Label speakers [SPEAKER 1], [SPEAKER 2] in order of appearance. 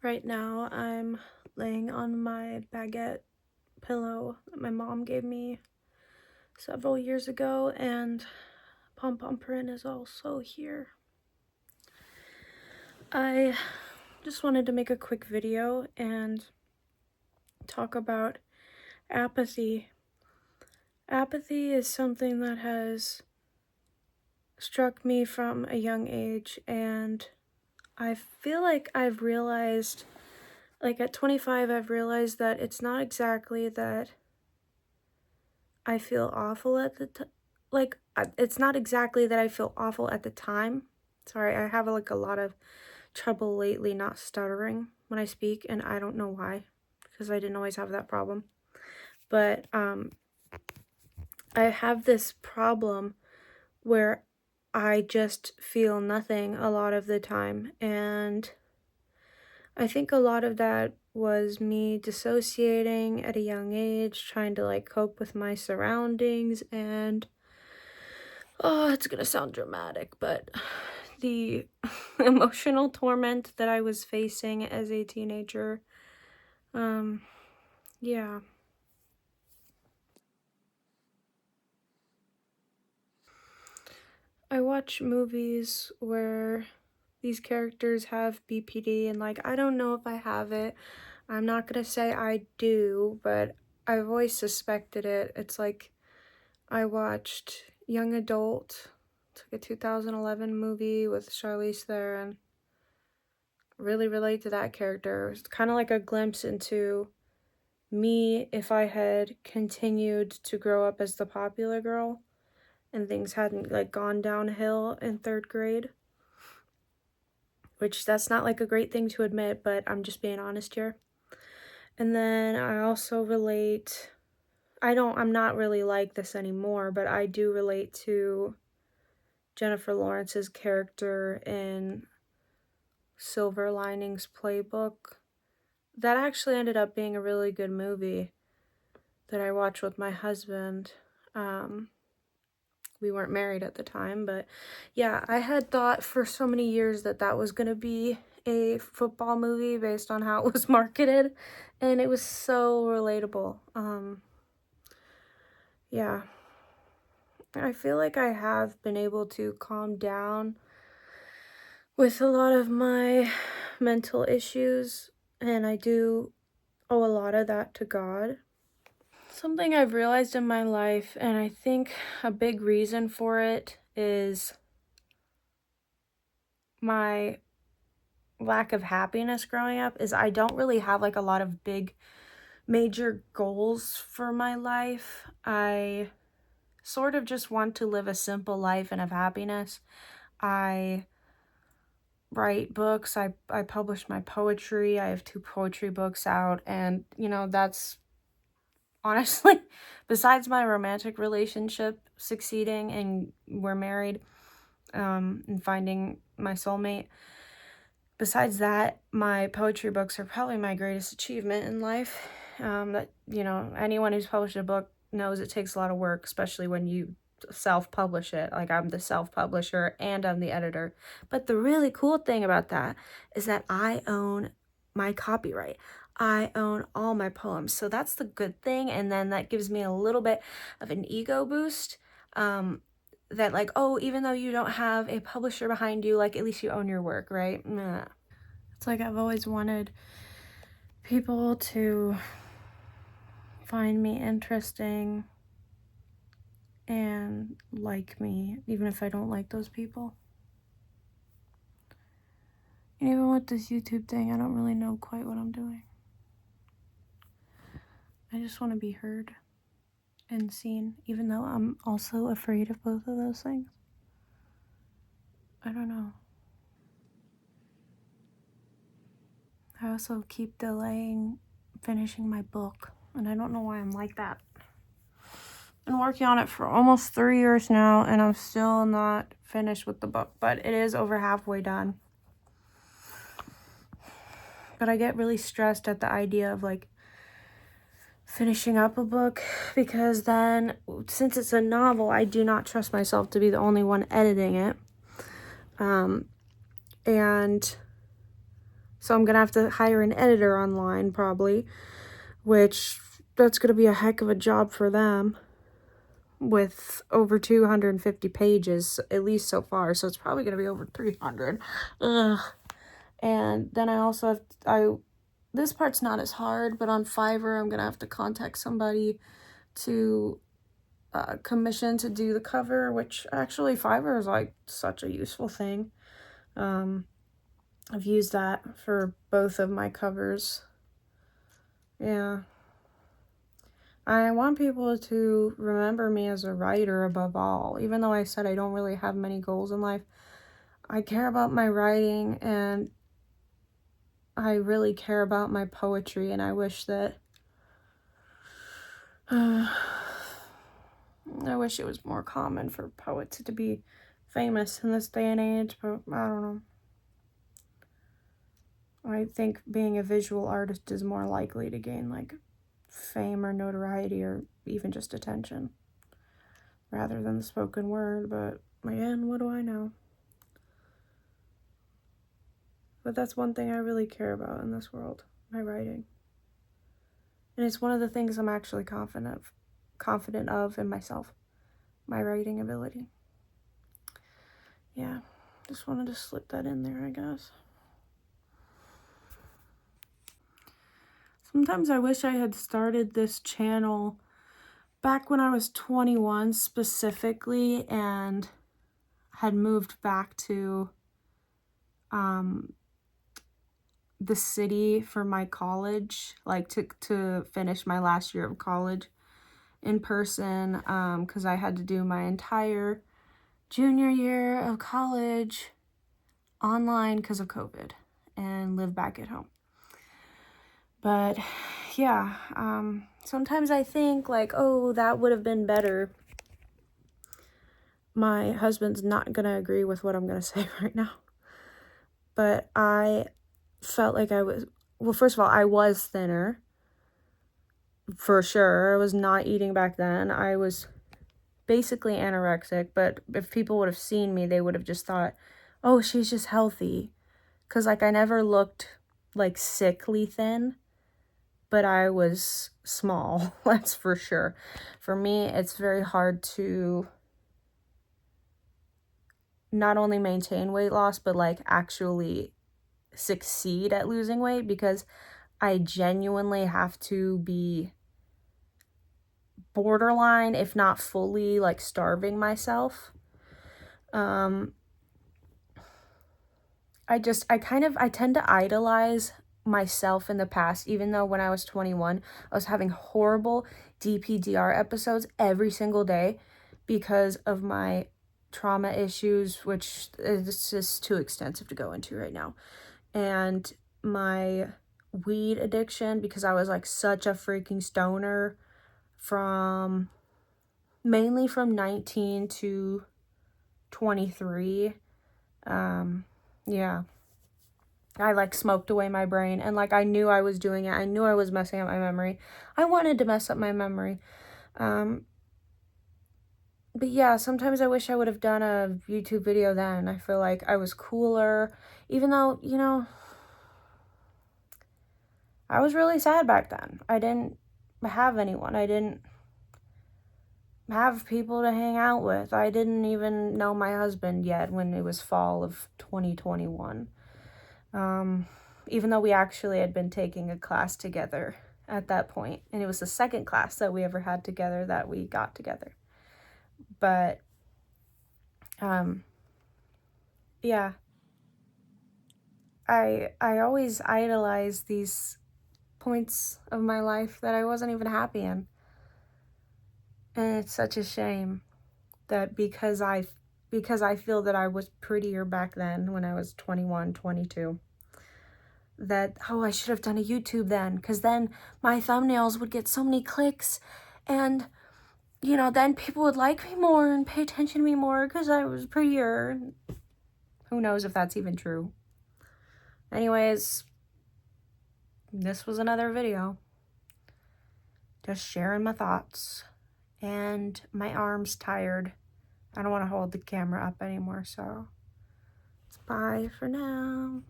[SPEAKER 1] Right now, I'm laying on my baguette pillow that my mom gave me several years ago, and Pom Pomperin is also here. I just wanted to make a quick video and talk about apathy. Apathy is something that has struck me from a young age, and I feel like I've realized, like at 25, I've realized that it's not exactly that I feel awful at the it's not exactly that I feel awful at the time. Sorry, I have like a lot of trouble lately not stuttering when I speak, and I don't know why, because I didn't always have that problem. But I have this problem where I just feel nothing a lot of the time, and I think a lot of that was me dissociating at a young age, trying to like cope with my surroundings, and oh, it's gonna sound dramatic, but the emotional torment that I was facing as a teenager, yeah. I watch movies where these characters have BPD, and like, I don't know if I have it. I'm not gonna say I do, but I've always suspected it. It's like, I watched Young Adult. It's like a 2011 movie with Charlize Theron. Really relate to that character. It's kind of like a glimpse into me if I had continued to grow up as the popular girl and things hadn't like gone downhill in 3rd grade. Which that's not like a great thing to admit, but I'm just being honest here. And then I also relate, I'm not really like this anymore, but I do relate to Jennifer Lawrence's character in Silver Linings Playbook. That actually ended up being a really good movie that I watched with my husband. We weren't married at the time, but yeah, I had thought for so many years that that was going to be a football movie based on how it was marketed, and it was so relatable. Yeah. I feel like I have been able to calm down with a lot of my mental issues, and I do owe a lot of that to God. Something I've realized in my life, and I think a big reason for it is my lack of happiness growing up, is I don't really have like a lot of big major goals for my life. I sort of just want to live a simple life and have happiness. I write books. I publish my poetry. I have 2 poetry books out, and you know, that's honestly, besides my romantic relationship succeeding and we're married, and finding my soulmate, besides that, my poetry books are probably my greatest achievement in life. That, you know, anyone who's published a book knows it takes a lot of work, especially when you self-publish it. Like, I'm the self-publisher and I'm the editor. But the really cool thing about that is that I own my copyright. I own all my poems. So that's the good thing. And then that gives me a little bit of an ego boost. That like, oh, even though you don't have a publisher behind you, like, at least you own your work, right? Nah. It's like I've always wanted people to find me interesting and like me, even if I don't like those people. And even with this YouTube thing, I don't really know quite what I'm doing. I just want to be heard and seen, even though I'm also afraid of both of those things. I don't know. I also keep delaying finishing my book, and I don't know why I'm like that. Been working on it for almost 3 years now, and I'm still not finished with the book, but it is over halfway done. But I get really stressed at the idea of like finishing up a book, because then, since it's a novel, I do not trust myself to be the only one editing it. And So I'm gonna have to hire an editor online probably, which that's gonna be a heck of a job for them with over 250 pages, at least so far. So it's probably gonna be over 300. Ugh. And then I also have, this part's not as hard, but on Fiverr, I'm gonna have to contact somebody to commission to do the cover, which actually Fiverr is like such a useful thing. I've used that for both of my covers. Yeah. I want people to remember me as a writer above all. Even though I said I don't really have many goals in life, I care about my writing and I really care about my poetry, and I wish that I wish it was more common for poets to be famous in this day and age, but I don't know. I think being a visual artist is more likely to gain like fame or notoriety or even just attention rather than the spoken word, but again, what do I know? But that's one thing I really care about in this world, my writing. And it's one of the things I'm actually confident of in myself, my writing ability. Yeah, just wanted to slip that in there, I guess. Sometimes I wish I had started this channel back when I was 21 specifically and had moved back to the city for my college, like to finish my last year of college in person, because I had to do my entire junior year of college online because of COVID and live back at home. But yeah, sometimes I think like, oh, that would have been better. My husband's not gonna agree with what I'm gonna say right now, but I felt like I was, well, first of all, I was thinner for sure. I was not eating back then. I was basically anorexic, but if people would have seen me, they would have just thought, oh, she's just healthy, because like I never looked like sickly thin, but I was small. That's for sure. For me, it's very hard to not only maintain weight loss, but like actually succeed at losing weight, because I genuinely have to be borderline, if not fully, like starving myself. I tend to idolize myself in the past, even though when I was 21, I was having horrible DPDR episodes every single day because of my trauma issues, which is just too extensive to go into right now. And my weed addiction, because I was like such a freaking stoner mainly from 19 to 23. Yeah. I like smoked away my brain, and like I knew I was doing it. I knew I was messing up my memory. I wanted to mess up my memory. But yeah, sometimes I wish I would have done a YouTube video then. I feel like I was cooler, even though, you know, I was really sad back then. I didn't have anyone. I didn't have people to hang out with. I didn't even know my husband yet when it was fall of 2021. Even though we actually had been taking a class together at that point, and it was the second class that we ever had together that we got together. But yeah, I always idolize these points of my life that I wasn't even happy in, and it's such a shame that because I feel that I was prettier back then when I was 21, 22, that, oh, I should have done a YouTube then, because then my thumbnails would get so many clicks, and, you know, then people would like me more and pay attention to me more because I was prettier. Who knows if that's even true. Anyways, this was another video. Just sharing my thoughts. And my arm's tired. I don't want to hold the camera up anymore, so bye for now.